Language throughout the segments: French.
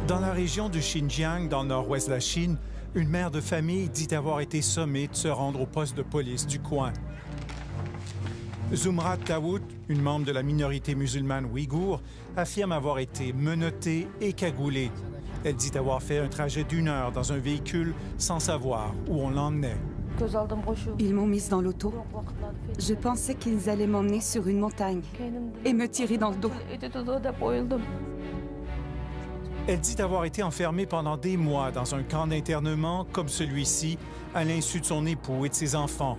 Dans la région du Xinjiang, dans le nord-ouest de la Chine, une mère de famille dit avoir été sommée de se rendre au poste de police du coin. Zumrat Dawood, une membre de la minorité musulmane ouïghour, affirme avoir été menottée et cagoulée. Elle dit avoir fait un trajet d'1 heure dans un véhicule sans savoir où on l'emmenait. Ils m'ont mise dans l'auto. Je pensais qu'ils allaient m'emmener sur une montagne et me tirer dans le dos. Elle dit avoir été enfermée pendant des mois dans un camp d'internement comme celui-ci, à l'insu de son époux et de ses enfants.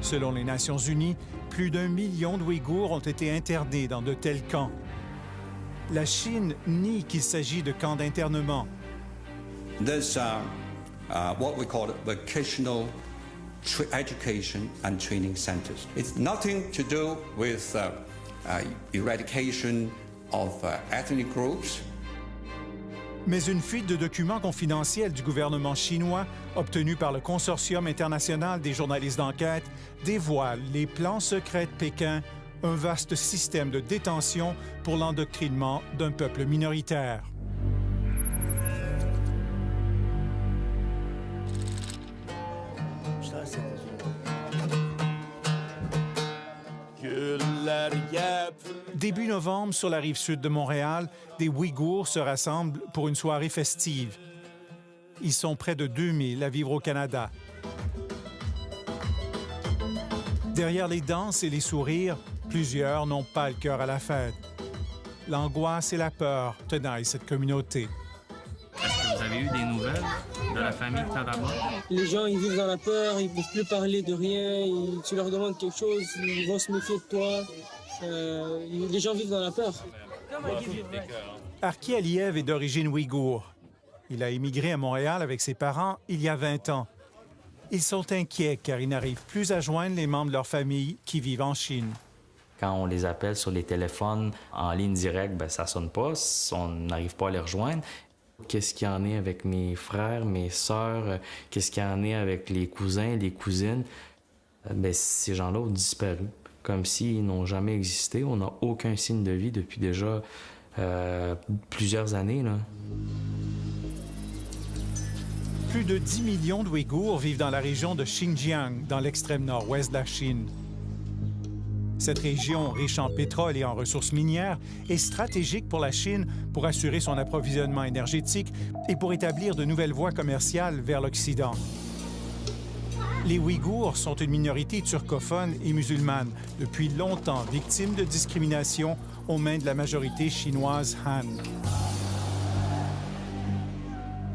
Selon les Nations unies, plus d'1 million d'Ouïghours ont été internés dans de tels camps. La Chine nie qu'il s'agit de camps d'internement. There's what we call vocational education and training centers. It's nothing to do with eradication of ethnic groups. Mais une fuite de documents confidentiels du gouvernement chinois, obtenue par le Consortium international des journalistes d'enquête, dévoile les plans secrets de Pékin, un vaste système de détention pour l'endoctrinement d'un peuple minoritaire. Début novembre, sur la rive sud de Montréal, des Ouïghours se rassemblent pour une soirée festive. Ils sont près de 2000 à vivre au Canada. Derrière les danses et les sourires, plusieurs n'ont pas le cœur à la fête. L'angoisse et la peur tenaillent cette communauté. Est-ce que vous avez eu des nouvelles de la famille qui est là-bas? Les gens, ils vivent dans la peur, ils ne peuvent plus parler de rien. Tu leur demandes quelque chose, ils vont se méfier de toi. Les gens vivent dans la peur. Arki Aliev est d'origine ouïghour. Il a émigré à Montréal avec ses parents il y a 20 ans. Ils sont inquiets car ils n'arrivent plus à joindre les membres de leur famille qui vivent en Chine. Quand on les appelle sur les téléphones en ligne directe, ça ne sonne pas, on n'arrive pas à les rejoindre. Qu'est-ce qu'il y en est avec mes frères, mes sœurs? Qu'est-ce qu'il y en est avec les cousins, les cousines? Ces gens-là ont disparu, comme s'ils n'ont jamais existé. On n'a aucun signe de vie depuis déjà plusieurs années, là. Plus de 10 millions d'Ouïghours vivent dans la région de Xinjiang, dans l'extrême nord-ouest de la Chine. Cette région, riche en pétrole et en ressources minières, est stratégique pour la Chine pour assurer son approvisionnement énergétique et pour établir de nouvelles voies commerciales vers l'Occident. Les Ouïghours sont une minorité turcophone et musulmane, depuis longtemps victime de discrimination aux mains de la majorité chinoise Han.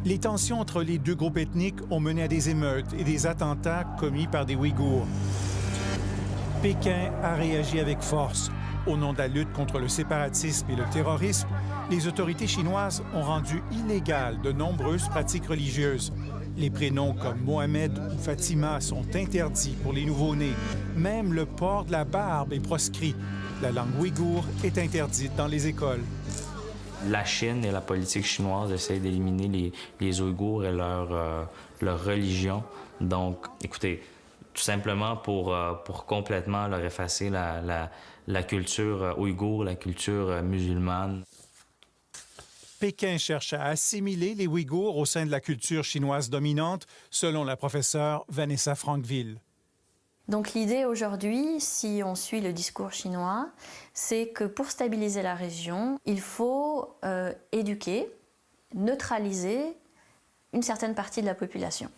Les tensions entre les deux groupes ethniques ont mené à des émeutes et des attentats commis par des Ouïghours. Pékin a réagi avec force. Au nom de la lutte contre le séparatisme et le terrorisme, les autorités chinoises ont rendu illégales de nombreuses pratiques religieuses. Les prénoms comme Mohamed ou Fatima sont interdits pour les nouveau-nés. Même le port de la barbe est proscrit. La langue ouïghour est interdite dans les écoles. La Chine et la politique chinoise essayent d'éliminer les Ouïghours et leur religion. Donc, écoutez, tout simplement pour complètement leur effacer la culture ouïghour, la culture musulmane. Pékin cherche à assimiler les Ouïghours au sein de la culture chinoise dominante, selon la professeure Vanessa Frankville. Donc l'idée aujourd'hui, si on suit le discours chinois, c'est que pour stabiliser la région, il faut éduquer, neutraliser une certaine partie de la population.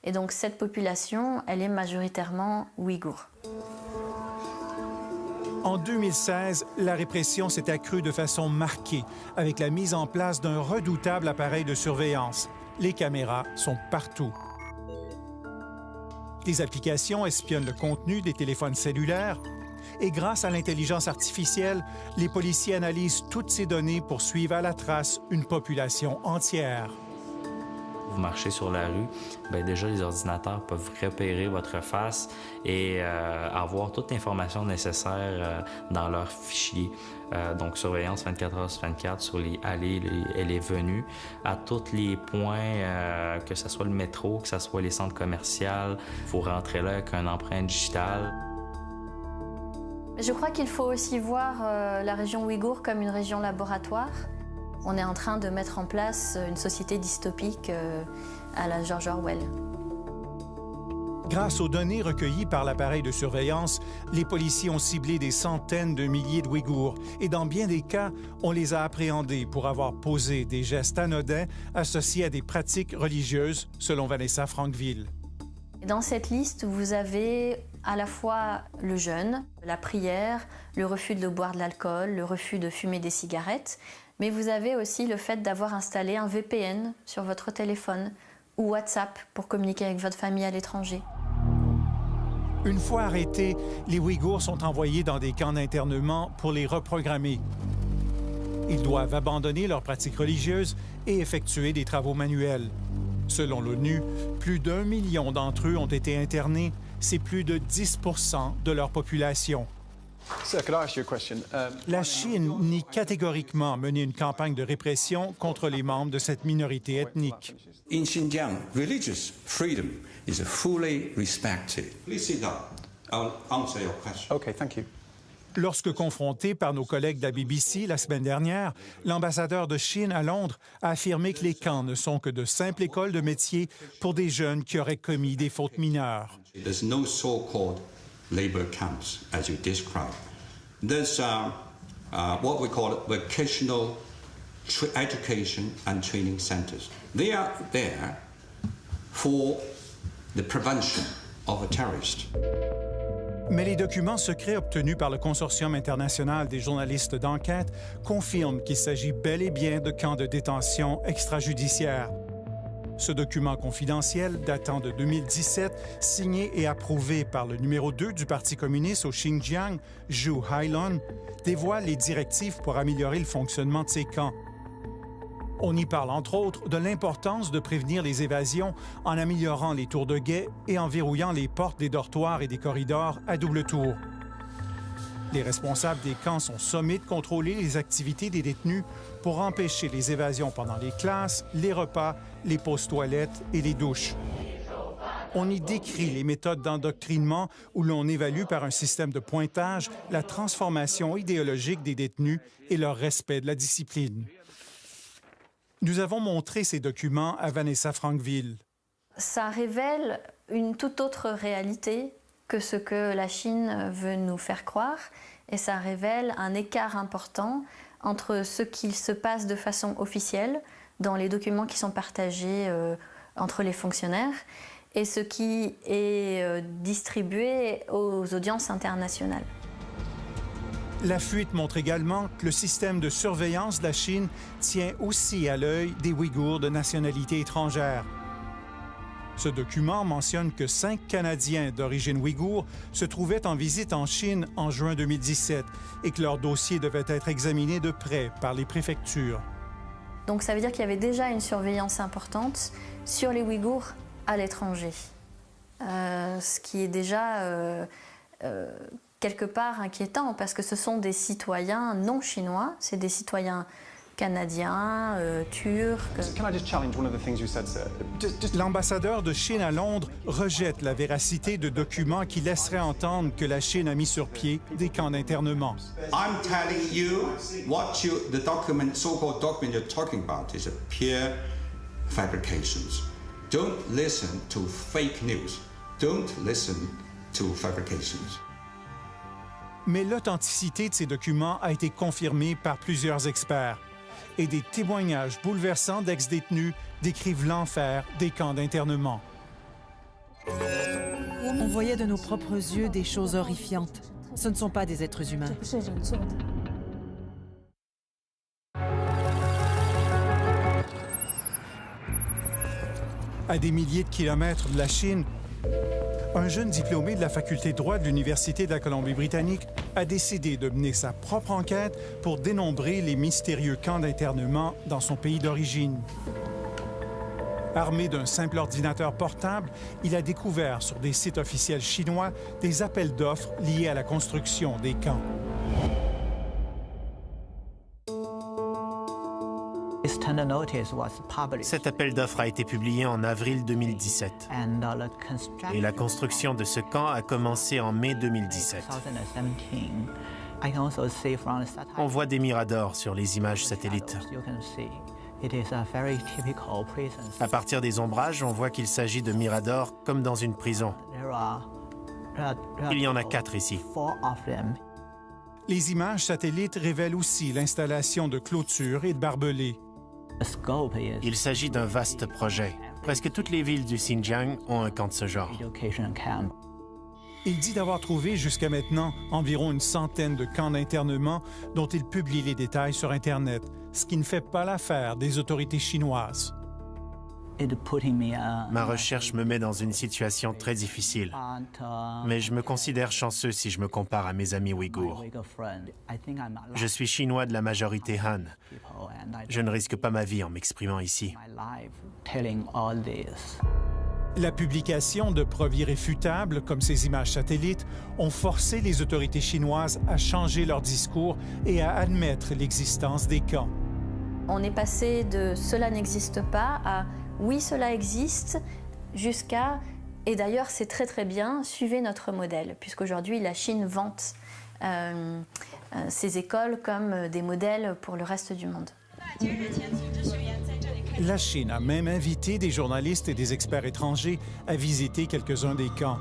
Et donc cette population, elle est majoritairement ouïghour. En 2016, la répression s'est accrue de façon marquée avec la mise en place d'un redoutable appareil de surveillance. Les caméras sont partout. Des applications espionnent le contenu des téléphones cellulaires et grâce à l'intelligence artificielle, les policiers analysent toutes ces données pour suivre à la trace une population entière. Vous marchez sur la rue, déjà les ordinateurs peuvent repérer votre face et avoir toute l'information nécessaire dans leur fichier. Donc surveillance 24 heures sur 24 sur les allées et les venues, à tous les points, que ce soit le métro, que ce soit les centres commerciaux. Il faut rentrer là avec une empreinte digitale. Je crois qu'il faut aussi voir la région ouïghour comme une région laboratoire. On est en train de mettre en place une société dystopique à la George Orwell. Grâce aux données recueillies par l'appareil de surveillance, les policiers ont ciblé des centaines de milliers de Ouïghours et dans bien des cas, on les a appréhendés pour avoir posé des gestes anodins associés à des pratiques religieuses, selon Vanessa Frankville. Dans cette liste, vous avez à la fois le jeûne, la prière, le refus de boire de l'alcool, le refus de fumer des cigarettes, mais vous avez aussi le fait d'avoir installé un VPN sur votre téléphone ou WhatsApp pour communiquer avec votre famille à l'étranger. Une fois arrêtés, les Ouïghours sont envoyés dans des camps d'internement pour les reprogrammer. Ils doivent abandonner leurs pratiques religieuses et effectuer des travaux manuels. Selon l'ONU, plus d'1 million d'entre eux ont été internés. C'est plus de 10 % de leur population. La Chine nie catégoriquement mener une campagne de répression contre les membres de cette minorité ethnique. In Xinjiang, religious freedom is fully respected. Please sit down. I'll answer your question. Okay, thank you. Lorsque confronté par nos collègues de la BBC la semaine dernière, l'ambassadeur de Chine à Londres a affirmé que les camps ne sont que de simples écoles de métier pour des jeunes qui auraient commis des fautes mineures. There's no so-called labor camps, as you described. There's what we call vocational education and training centers. They are there for the prevention of a terrorist. Mais les documents secrets obtenus par le Consortium international des journalistes d'enquête confirment qu'il s'agit bel et bien de camps de détention extrajudiciaires. Ce document confidentiel, datant de 2017, signé et approuvé par le numéro 2 du Parti communiste au Xinjiang, Zhu Hailun, dévoile les directives pour améliorer le fonctionnement de ces camps. On y parle entre autres de l'importance de prévenir les évasions en améliorant les tours de guet et en verrouillant les portes des dortoirs et des corridors à double tour. Les responsables des camps sont sommés de contrôler les activités des détenus pour empêcher les évasions pendant les classes, les repas, les pauses toilettes et les douches. On y décrit les méthodes d'endoctrinement où l'on évalue par un système de pointage la transformation idéologique des détenus et leur respect de la discipline. Nous avons montré ces documents à Vanessa Frankville. Ça révèle une toute autre réalité que ce que la Chine veut nous faire croire, et ça révèle un écart important entre ce qu'il se passe de façon officielle dans les documents qui sont partagés entre les fonctionnaires et ce qui est distribué aux audiences internationales. La fuite montre également que le système de surveillance de la Chine tient aussi à l'œil des Ouïghours de nationalité étrangère. Ce document mentionne que 5 Canadiens d'origine ouïghour se trouvaient en visite en Chine en juin 2017 et que leur dossier devait être examiné de près par les préfectures. Donc ça veut dire qu'il y avait déjà une surveillance importante sur les Ouïghours à l'étranger, ce qui est déjà quelque part inquiétant parce que ce sont des citoyens non chinois, c'est des citoyens canadiens, turcs. L'ambassadeur de Chine à Londres rejette la véracité de documents qui laisseraient entendre que la Chine a mis sur pied des camps d'internement. I'm telling you what the document, so-called document you're talking about is a pure fabrications. Don't listen to fake news. Don't listen to fabrications. Mais l'authenticité de ces documents a été confirmée par plusieurs experts. Et des témoignages bouleversants d'ex-détenus décrivent l'enfer des camps d'internement. On voyait de nos propres yeux des choses horrifiantes. Ce ne sont pas des êtres humains. À des milliers de kilomètres de la Chine, un jeune diplômé de la faculté de droit de l'Université de la Colombie-Britannique a décidé de mener sa propre enquête pour dénombrer les mystérieux camps d'internement dans son pays d'origine. Armé d'un simple ordinateur portable, il a découvert sur des sites officiels chinois des appels d'offres liés à la construction des camps. Cet appel d'offres a été publié en avril 2017 et la construction de ce camp a commencé en mai 2017. On voit des miradors sur les images satellites. À partir des ombrages, on voit qu'il s'agit de miradors comme dans une prison. Il y en a 4 ici. Les images satellites révèlent aussi l'installation de clôtures et de barbelés. Il s'agit d'un vaste projet. Presque toutes les villes du Xinjiang ont un camp de ce genre. Il dit d'avoir trouvé jusqu'à maintenant environ une centaine de camps d'internement dont il publie les détails sur Internet, ce qui ne fait pas l'affaire des autorités chinoises. Ma recherche me met dans une situation très difficile, mais je me considère chanceux si je me compare à mes amis ouïghours. Je suis chinois de la majorité Han. Je ne risque pas ma vie en m'exprimant ici. La publication de preuves irréfutables, comme ces images satellites, ont forcé les autorités chinoises à changer leur discours et à admettre l'existence des camps. On est passé de « cela n'existe pas » à « oui, cela existe » jusqu'à « et d'ailleurs, c'est très très bien, suivez notre modèle », puisqu'aujourd'hui, la Chine vante ces écoles comme des modèles pour le reste du monde. La Chine a même invité des journalistes et des experts étrangers à visiter quelques-uns des camps.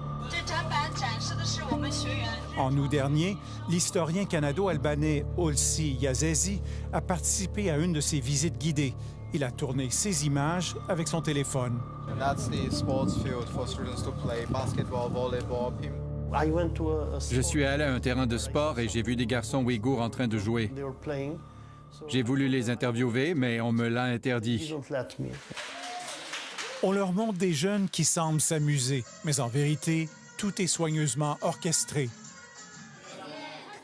En août dernier, l'historien canado-albanais Olsi Yazezi a participé à une de ces visites guidées. Il a tourné ses images avec son téléphone. Je suis allé à un terrain de sport et j'ai vu des garçons ouïghours en train de jouer. J'ai voulu les interviewer, mais on me l'a interdit. On leur montre des jeunes qui semblent s'amuser, mais en vérité, tout est soigneusement orchestré.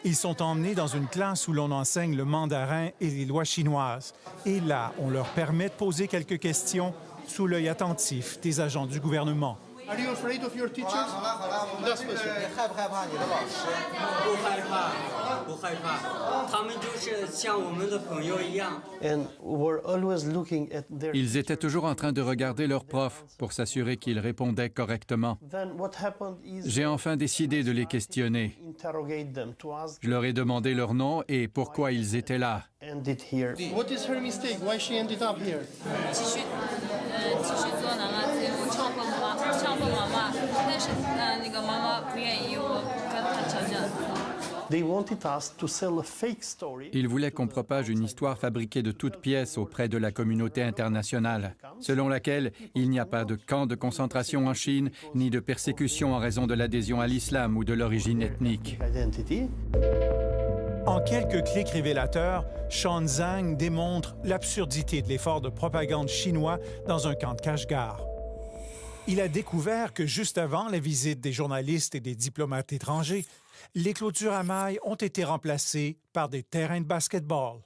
Ils sont emmenés dans une classe où l'on enseigne le mandarin et les lois chinoises. Et là, on leur permet de poser quelques questions sous l'œil attentif des agents du gouvernement. Are you afraid of your teachers? Ils étaient toujours en train de regarder leurs profs pour s'assurer qu'ils répondaient correctement. J'ai enfin décidé de les questionner. Je leur ai demandé leur nom et pourquoi ils étaient là. What is her mistake? Why she ended up here? Ils voulaient qu'on propage une histoire fabriquée de toutes pièces auprès de la communauté internationale, selon laquelle il n'y a pas de camp de concentration en Chine, ni de persécution en raison de l'adhésion à l'islam ou de l'origine ethnique. En quelques clics révélateurs, Sean Zhang démontre l'absurdité de l'effort de propagande chinois dans un camp de Kashgar. Il a découvert que juste avant la visite des journalistes et des diplomates étrangers, les clôtures à mailles ont été remplacées par des terrains de basket-ball.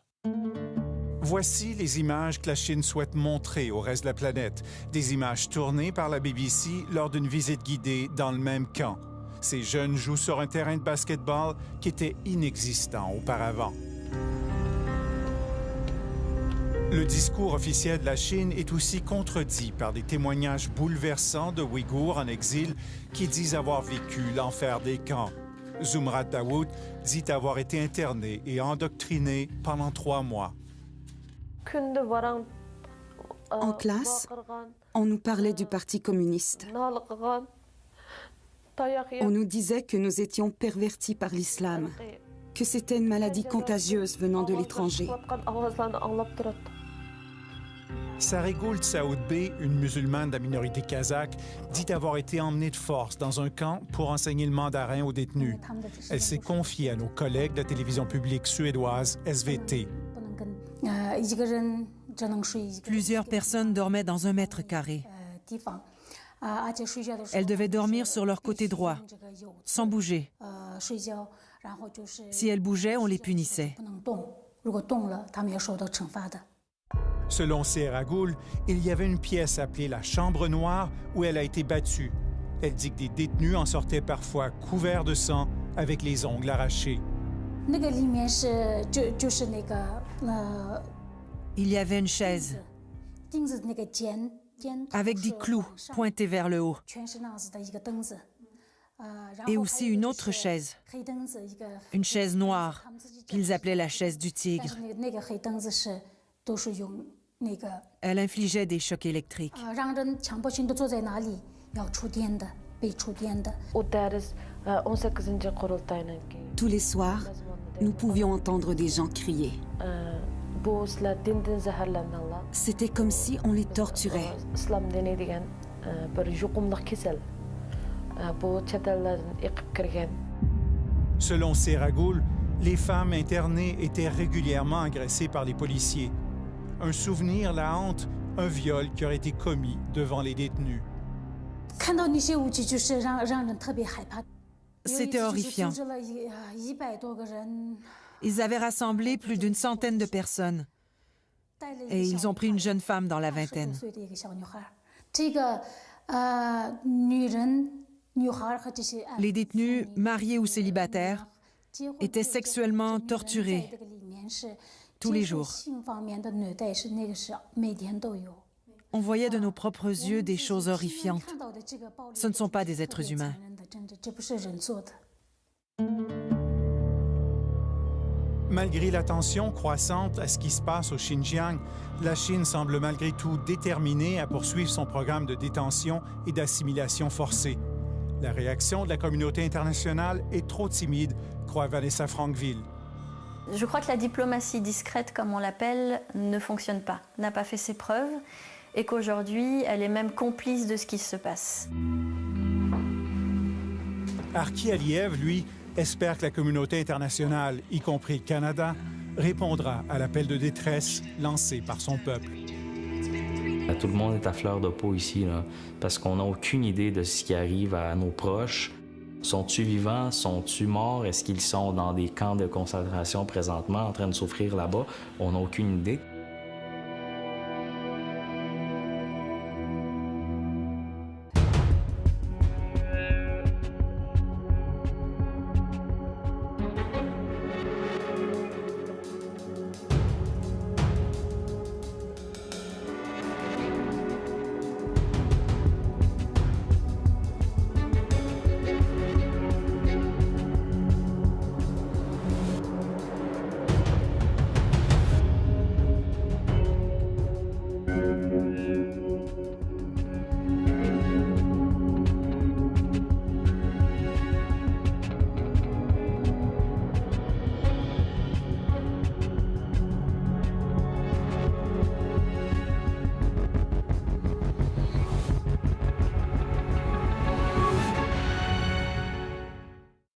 Voici les images que la Chine souhaite montrer au reste de la planète, des images tournées par la BBC lors d'une visite guidée dans le même camp. Ces jeunes jouent sur un terrain de basket-ball qui était inexistant auparavant. Le discours officiel de la Chine est aussi contredit par des témoignages bouleversants de Ouïghours en exil qui disent avoir vécu l'enfer des camps. Zumrat Dawood dit avoir été interné et endoctriné pendant 3 mois. En classe, on nous parlait du Parti communiste. On nous disait que nous étions pervertis par l'islam, que c'était une maladie contagieuse venant de l'étranger. Saregoul Tsaoudbé, une musulmane de la minorité kazakh, dit avoir été emmenée de force dans un camp pour enseigner le mandarin aux détenus. Elle s'est confiée à nos collègues de la télévision publique suédoise SVT. Plusieurs personnes dormaient dans 1 mètre carré. Elles devaient dormir sur leur côté droit, sans bouger. Si elles bougeaient, on les punissait. Selon Seragoul, il y avait une pièce appelée la Chambre noire où elle a été battue. Elle dit que des détenus en sortaient parfois couverts de sang avec les ongles arrachés. Il y avait une chaise avec des clous pointés vers le haut. Et aussi une autre chaise. Une chaise noire, qu'ils appelaient la chaise du tigre. Elle infligeait des chocs électriques. Tous les soirs, nous pouvions entendre des gens crier. C'était comme si on les torturait. Selon Seragoul, les femmes internées étaient régulièrement agressées par les policiers. Un souvenir la hante, un viol qui aurait été commis devant les détenus. C'était horrifiant. Ils avaient rassemblé plus d'une centaine de personnes. Et ils ont pris une jeune femme dans la vingtaine. Les détenus, mariés ou célibataires, étaient sexuellement torturés tous les jours. On voyait de nos propres yeux des choses horrifiantes. Ce ne sont pas des êtres humains. Malgré l'attention croissante à ce qui se passe au Xinjiang, la Chine semble malgré tout déterminée à poursuivre son programme de détention et d'assimilation forcée. La réaction de la communauté internationale est trop timide, croit Vanessa Frankville. Je crois que la diplomatie discrète, comme on l'appelle, ne fonctionne pas, n'a pas fait ses preuves, et qu'aujourd'hui, elle est même complice de ce qui se passe. Arki Aliev, lui, espère que la communauté internationale, y compris le Canada, répondra à l'appel de détresse lancé par son peuple. Tout le monde est à fleur de peau ici, là, parce qu'on n'a aucune idée de ce qui arrive à nos proches. Sont-ils vivants? Sont-ils morts? Est-ce qu'ils sont dans des camps de concentration présentement en train de souffrir là-bas? On n'a aucune idée.